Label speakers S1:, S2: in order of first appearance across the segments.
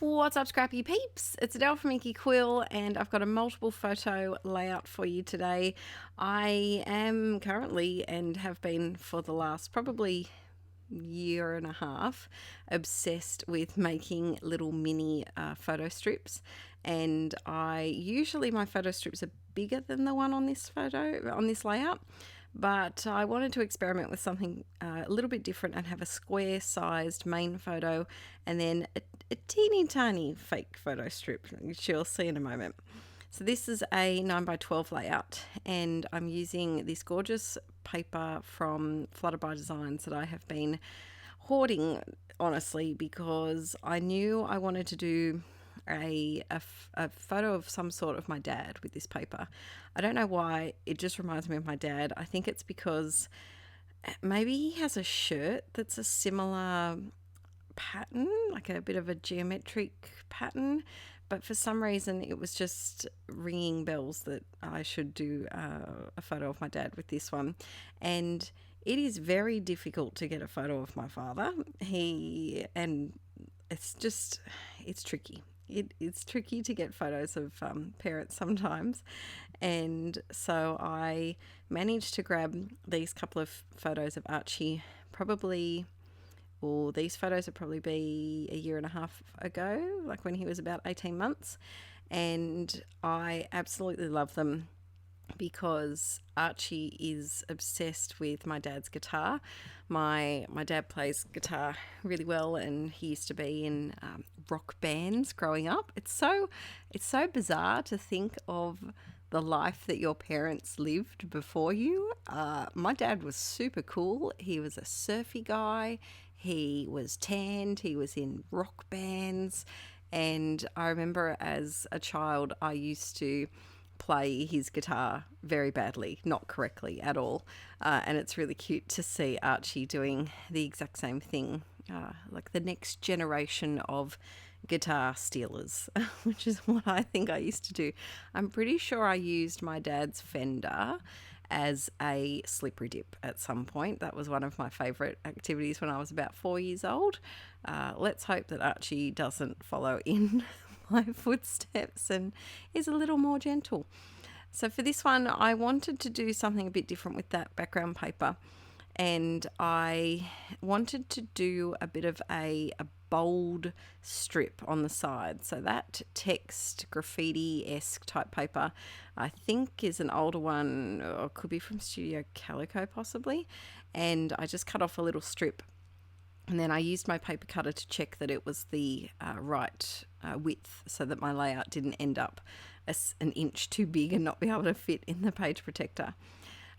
S1: What's up, Scrappy peeps? It's Adele from Inkie Quill, and I've got a multiple photo layout for you today. I am currently, and have been for the last probably year and a half, obsessed with making little mini photo strips. And my photo strips are bigger than the one on this layout. But I wanted to experiment with something a little bit different and have a square-sized main photo and then a teeny tiny fake photo strip, which you'll see in a moment. So this is a 9x12 layout, and I'm using this gorgeous paper from Flutter by Designs that I have been hoarding, honestly, because I knew I wanted to do a photo of some sort of my dad with this paper. I don't know why, it just reminds me of my dad. I think it's because maybe he has a shirt that's a similar pattern, like a bit of a geometric pattern, but for some reason it was just ringing bells that I should do a photo of my dad with this one. And it is very difficult to get a photo of my father. It's tricky. It's tricky to get photos of parents sometimes. And so I managed to grab these couple of photos of Archie, these photos would probably be a year and a half ago, like when he was about 18 months. And I absolutely love them because Archie is obsessed with my dad's guitar. My dad plays guitar really well, and he used to be in rock bands growing up. It's so bizarre to think of the life that your parents lived before you. My dad was super cool. He was a surfy guy. He was tanned. He was in rock bands. And I remember as a child, I used to play his guitar very badly, not correctly at all. And it's really cute to see Archie doing the exact same thing, like the next generation of guitar stealers, which is what I think I used to do. I'm pretty sure I used my dad's Fender as a slippery dip at some point. That was one of my favourite activities when I was about 4 years old. Let's hope that Archie doesn't follow in my footsteps and is a little more gentle. So for this one, I wanted to do something a bit different with that background paper, and I wanted to do a bit of a bold strip on the side. So that text graffiti-esque type paper, I think, is an older one, or could be from Studio Calico possibly. And I just cut off a little strip, and then I used my paper cutter to check that it was the right width, so that my layout didn't end up an inch too big and not be able to fit in the page protector.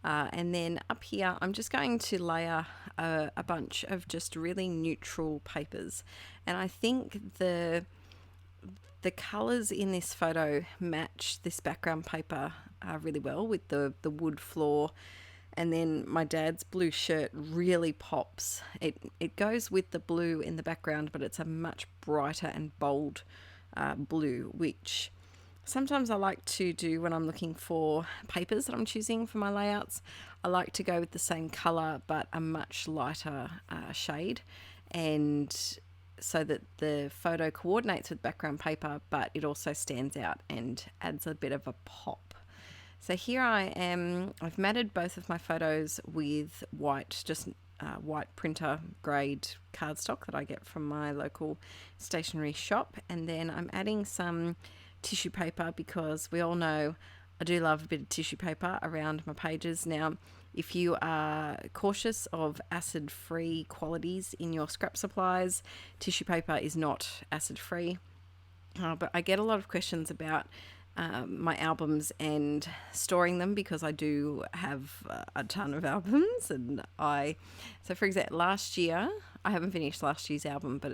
S1: And then up here, I'm just going to layer a bunch of just really neutral papers. And I think the colours in this photo match this background paper really well, with the wood floor. And then my dad's blue shirt really pops. It goes with the blue in the background, but it's a much brighter and bold blue, which sometimes I like to do when I'm looking for papers that I'm choosing for my layouts. I like to go with the same colour but a much lighter shade, and so that the photo coordinates with background paper, but it also stands out and adds a bit of a pop. So here I am. I've matted both of my photos with white, just white printer grade cardstock that I get from my local stationery shop, and then I'm adding some tissue paper because we all know I do love a bit of tissue paper around my pages. Now, if you are cautious of acid-free qualities in your scrap supplies, tissue paper is not acid-free. But I get a lot of questions about my albums and storing them, because I do have a ton of albums. And so for example, last year, I haven't finished last year's but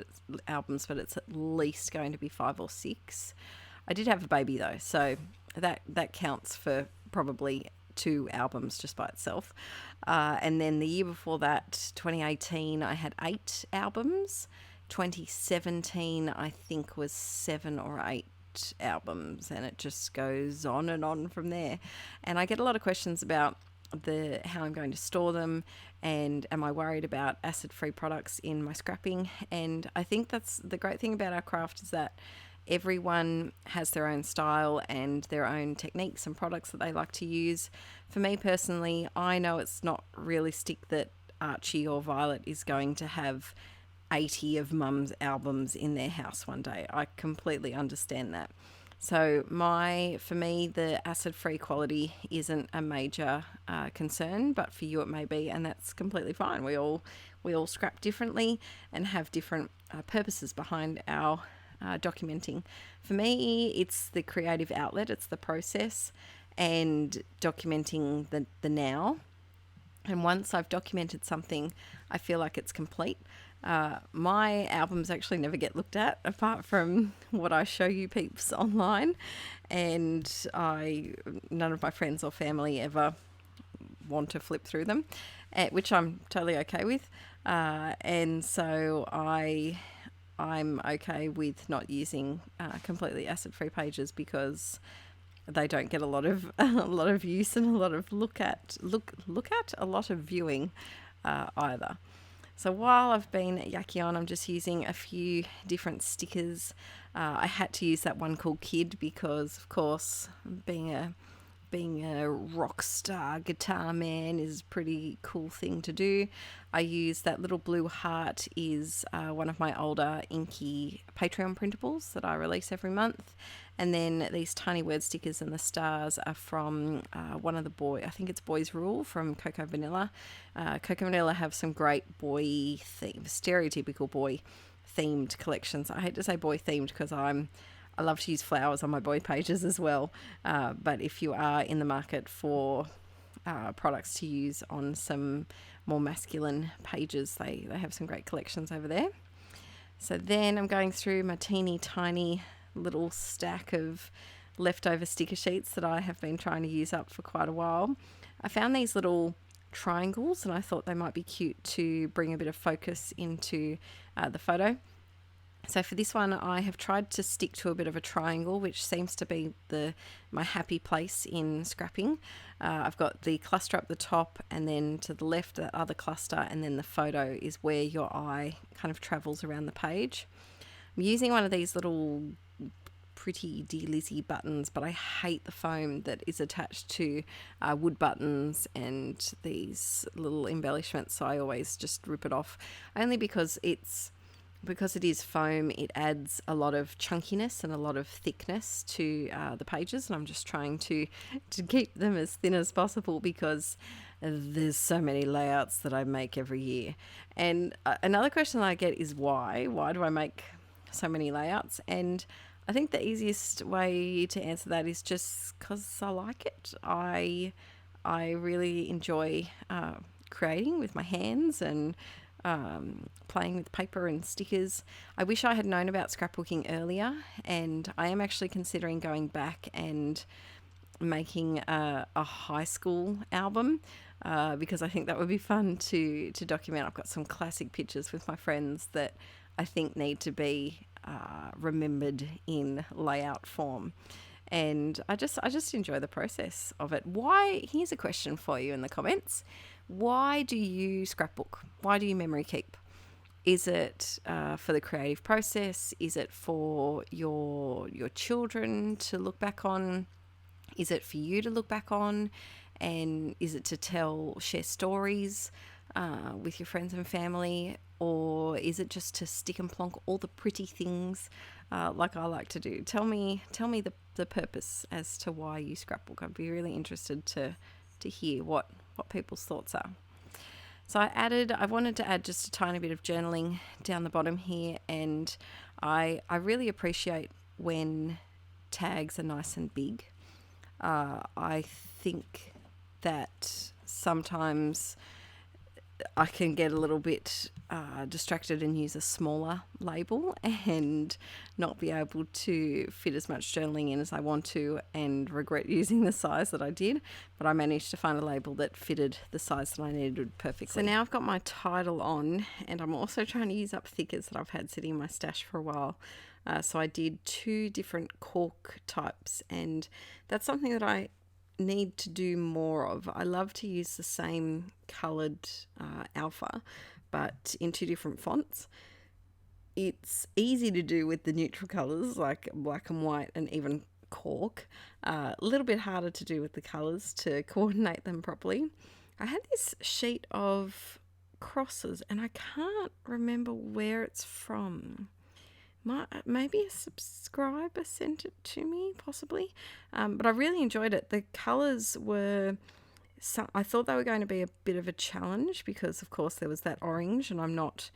S1: it's at least going to be 5 or 6. I did have a baby though, so that counts for probably 2 albums just by itself. And then the year before that, 2018, I had 8 albums. 2017, I think, was 7 or 8 albums, and it just goes on and on from there. And I get a lot of questions about how I'm going to store them, and am I worried about acid-free products in my scrapping. And I think that's the great thing about our craft, is that everyone has their own style and their own techniques and products that they like to use. For me personally, I know it's not realistic that Archie or Violet is going to have 80 of Mum's albums in their house one day. I completely understand that. So for me, the acid-free quality isn't a major concern, but for you it may be, and that's completely fine. We all scrap differently and have different purposes behind our documenting. For me, it's the creative outlet, it's the process, and documenting the now. And once I've documented something, I feel like it's complete. My albums actually never get looked at, apart from what I show you peeps online, and none of my friends or family ever want to flip through them, which I'm totally okay with. And so I'm okay with not using completely acid-free pages, because they don't get a lot of use and a lot of look at a lot of viewing either. So while I've been yakking on, I'm just using a few different stickers. I had to use that one called Kid because, of course, being a rock star guitar man is a pretty cool thing to do. I use that little blue heart, is one of my older Inkie Patreon printables that I release every month. And then these tiny word stickers and the stars are from one of the I think it's Boys Rule from Cocoa Vanilla. Cocoa Vanilla have some great stereotypical boy themed collections. I hate to say boy themed because I love to use flowers on my boy pages as well. But if you are in the market for products to use on some more masculine pages, they have some great collections over there. So then I'm going through my teeny tiny little stack of leftover sticker sheets that I have been trying to use up for quite a while. I found these little triangles and I thought they might be cute to bring a bit of focus into the photo. So for this one, I have tried to stick to a bit of a triangle, which seems to be my happy place in scrapping. I've got the cluster up the top, and then to the left, the other cluster, and then the photo is where your eye kind of travels around the page. I'm using one of these little pretty Dear Lizzie buttons, but I hate the foam that is attached to wood buttons and these little embellishments, so I always just rip it off, only because it is foam. It adds a lot of chunkiness and a lot of thickness to the pages, and I'm just trying to keep them as thin as possible because there's so many layouts that I make every year. And another question I get is why do I make so many layouts? And I think the easiest way to answer that is just because I like it. I really enjoy creating with my hands and playing with paper and stickers. I wish I had known about scrapbooking earlier, and I am actually considering going back and making a high school album because I think that would be fun to document. I've got some classic pictures with my friends that I think need to be remembered in layout form, and I just enjoy the process of it. Here's a question for you in the comments: why do you scrapbook? Why do you memory keep? Is it for the creative process? Is it for your children to look back on? Is it for you to look back on? And is it to share stories with your friends and family? Or is it just to stick and plonk all the pretty things like I like to do? Tell me the purpose as to why you scrapbook. I'd be really interested to hear what people's thoughts are. So I wanted to add just a tiny bit of journaling down the bottom here, and I really appreciate when tags are nice and big. I think that sometimes I can get a little bit distracted and use a smaller label and not be able to fit as much journaling in as I want to, and regret using the size that I did, but I managed to find a label that fitted the size that I needed perfectly. So now I've got my title on, and I'm also trying to use up thickers that I've had sitting in my stash for a while. So I did 2 different cork types, and that's something that I need to do more of. I love to use the same coloured alpha, but in 2 different fonts. It's easy to do with the neutral colours like black and white and even cork. A little bit harder to do with the colours to coordinate them properly. I had this sheet of crosses and I can't remember where it's from. Maybe a subscriber sent it to me, possibly. But I really enjoyed it. The colours were... I thought they were going to be a bit of a challenge because, of course, there was that orange, and I'm not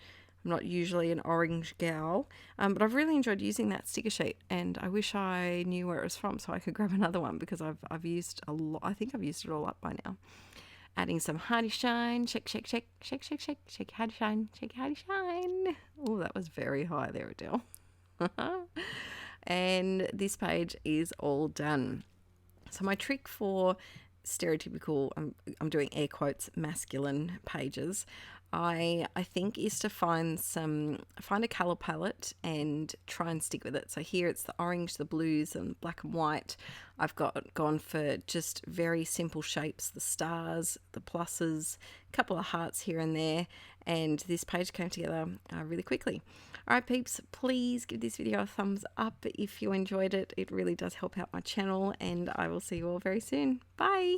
S1: usually an orange gal, but I've really enjoyed using that sticker sheet, and I wish I knew where it was from so I could grab another one because I've used a lot. I think I've used it all up by now. Adding some Hardy Shine, shake, shake, shake, shake, shake, shake, shake, Hardy Shine, shake, Hardy Shine. Oh, that was very high there, Adele. And this page is all done. So my trick for stereotypical, I'm doing air quotes, masculine pages, I think is to find a colour palette and try and stick with it. So here it's the orange, the blues and black and white. I've gone for just very simple shapes, the stars, the pluses, a couple of hearts here and there, and this page came together really quickly. Alright peeps, please give this video a thumbs up if you enjoyed it. It really does help out my channel, and I will see you all very soon. Bye!